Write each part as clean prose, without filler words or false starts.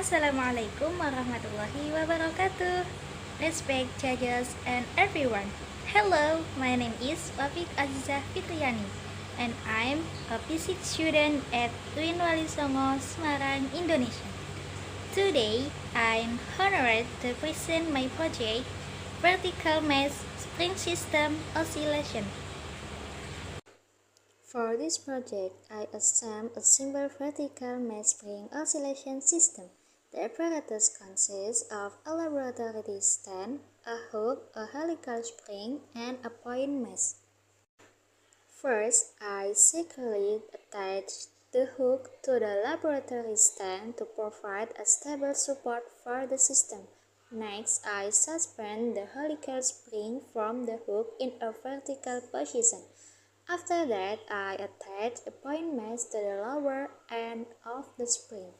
Assalamualaikum warahmatullahi wabarakatuh. Respect judges and everyone. Hello, my name is Wafik Azizah Fitriani and I'm a P6 student at UIN Wali Songo, Semarang, Indonesia. Today, I'm honored to present my project, Vertical Mesh Spring System Oscillation. For this project, I assembled a simple vertical mesh spring oscillation system. The apparatus consists of a laboratory stand, a hook, a helical spring, and a point mesh. First, I securely attached the hook to the laboratory stand to provide a stable support for the system. Next, I suspend the helical spring from the hook in a vertical position. After that, I attach a point mesh to the lower end of the spring.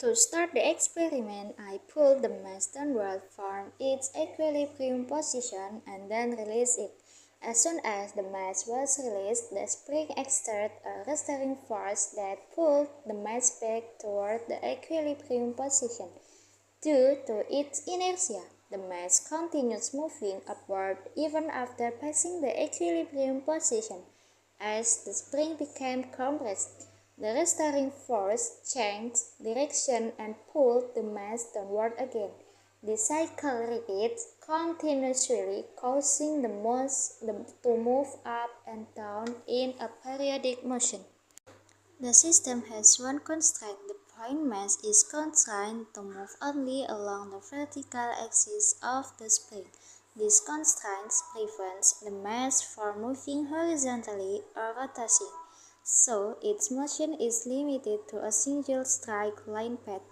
To start the experiment, I pull the mesh downward from its equilibrium position and then release it. As soon as the mesh was released, the spring exerted a restoring force that pulled the mesh back toward the equilibrium position. Due to its inertia, the mesh continues moving upward even after passing the equilibrium position. As the spring became compressed, the restoring force changed direction and pulled the mesh downward again. The cycle repeats continuously, causing the mesh to move up and down in a periodic motion. The system has one constraint. The point mesh is constrained to move only along the vertical axis of the spring. This constraint prevents the mesh from moving horizontally or rotating, so its motion is limited to a single straight line path.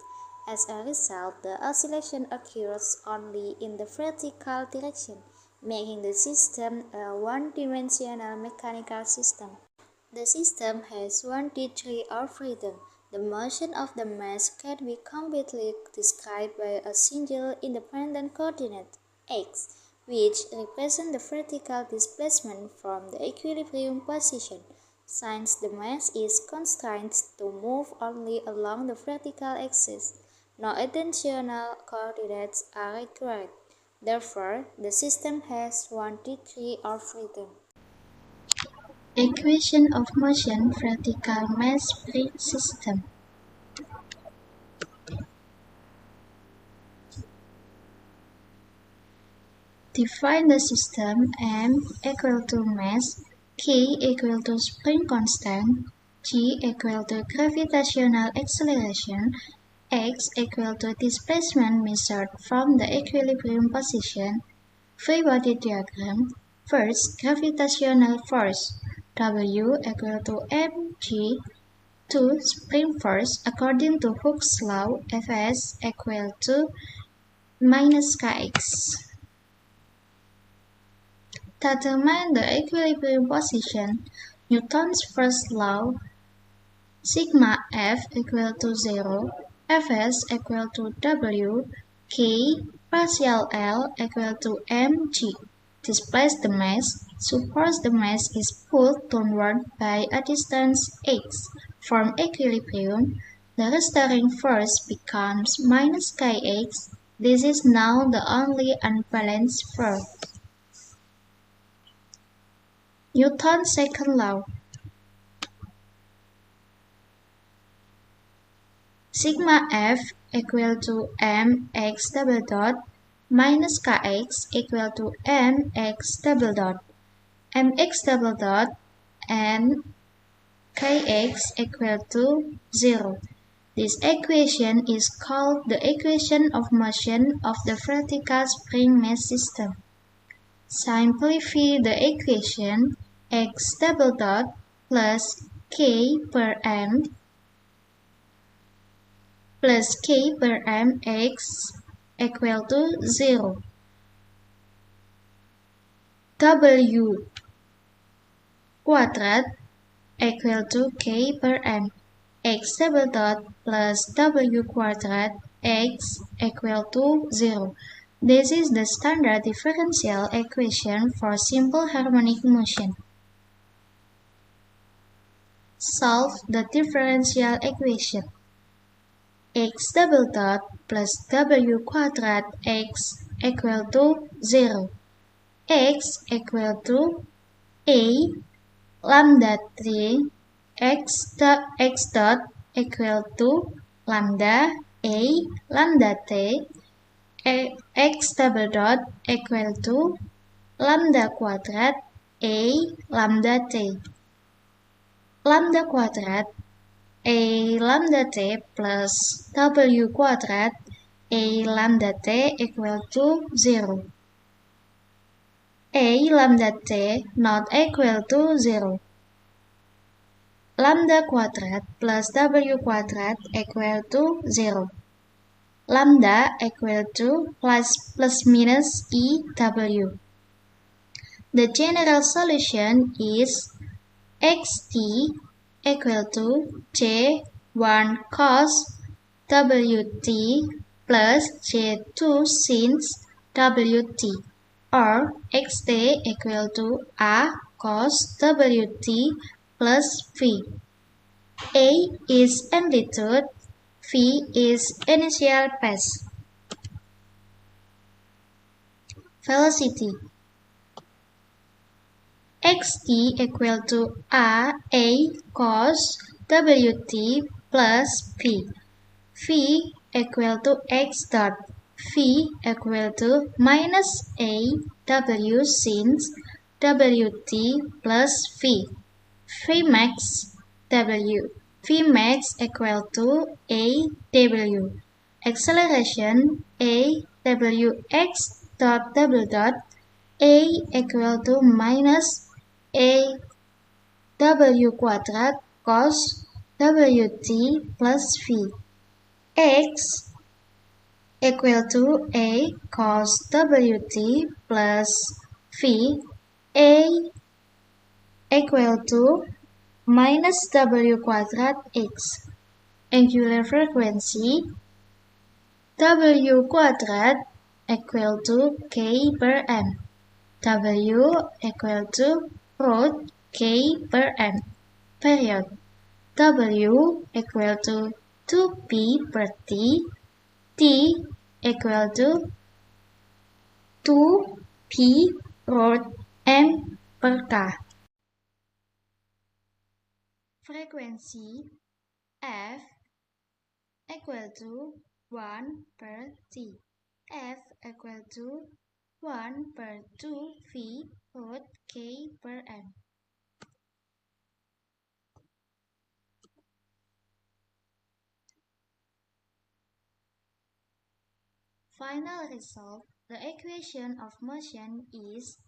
As a result, the oscillation occurs only in the vertical direction, making the system a one-dimensional mechanical system. The system has one degree of freedom. The motion of the mesh can be completely described by a single independent coordinate, x, which represents the vertical displacement from the equilibrium position. Since the mesh is constrained to move only along the vertical axis, no additional coordinates are required. Therefore, the system has one degree of freedom. Equation of motion vertical mesh spring system. Define the system M equal to mesh, K equal to spring constant, G equal to gravitational acceleration, X equal to displacement measured from the equilibrium position. Free body diagram. First, gravitational force. W equal to mg. 2. Spring force. According to Hooke's law, Fs equal to minus kx. To determine the equilibrium position, Newton's first law, sigma F equal to 0, Fs equal to W, K partial L equal to mg. Displace the mesh. Suppose the mesh is pulled downward by a distance x from equilibrium, the restoring force becomes minus kx. This is now the only unbalanced force. Newton's second law. Sigma F equal to mx double dot minus kx equal to mx double dot. Mx double dot and kx equal to 0. This equation is called the equation of motion of the vertical spring mesh system. Simplify the equation. X double dot plus k per m plus k per m x equal to 0. W quadrat equal to k per m. X double dot plus W quadrat x equal to 0. This is the standard differential equation for simple harmonic motion. Solve the differential equation. x double dot plus w quadrat x equal to 0. X equal to a lambda 3 x dot equal to lambda a lambda t x double dot equal to lambda quadrat a lambda t. Lambda quadrat a lambda t plus w quadrat a lambda t equal to 0. A lambda t not equal to 0. Lambda quadrat plus w quadrat equal to 0. Lambda equal to plus minus EW. The general solution is xt equal to J1 cos Wt plus J2 sin Wt, or xt equal to A cos Wt plus V. A is amplitude, V is initial phase. Velocity. Xt equal to A cos Wt plus V. V equal to x dot. V equal to minus A W sin Wt plus V. Vmax W. Vmax equal to A W. Acceleration A W x dot double dot A equal to minus A W quadrat cos Wt plus V. X equal to A cos Wt plus V. A equal to minus W quadrat x. Angular frequency W quadrat equal to K per m. W equal to root K per m. Period. W equal to 2p per t. T equal to 2p root m per k. Frequency F equal to 1 per t. F equal to 1 per 2v root k per m. Final result, the equation of motion is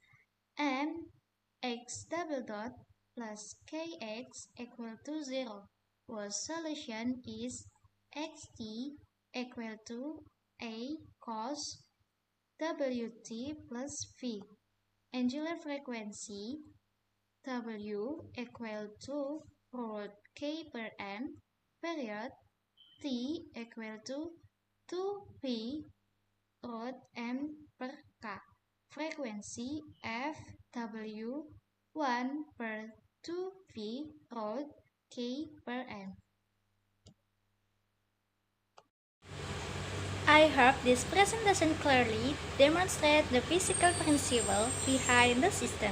mx double dot plus kx equal to 0, whose solution is xt equal to A cos Wt plus V. Angular frequency W equal to root K per m. Period T equal to 2p root m per k. Frequency Fw 1 per 2v root k per m. I hope this presentation clearly demonstrates the physical principle behind the system.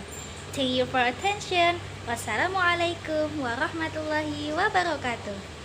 Thank you for attention. Wassalamualaikum warahmatullahi wabarakatuh.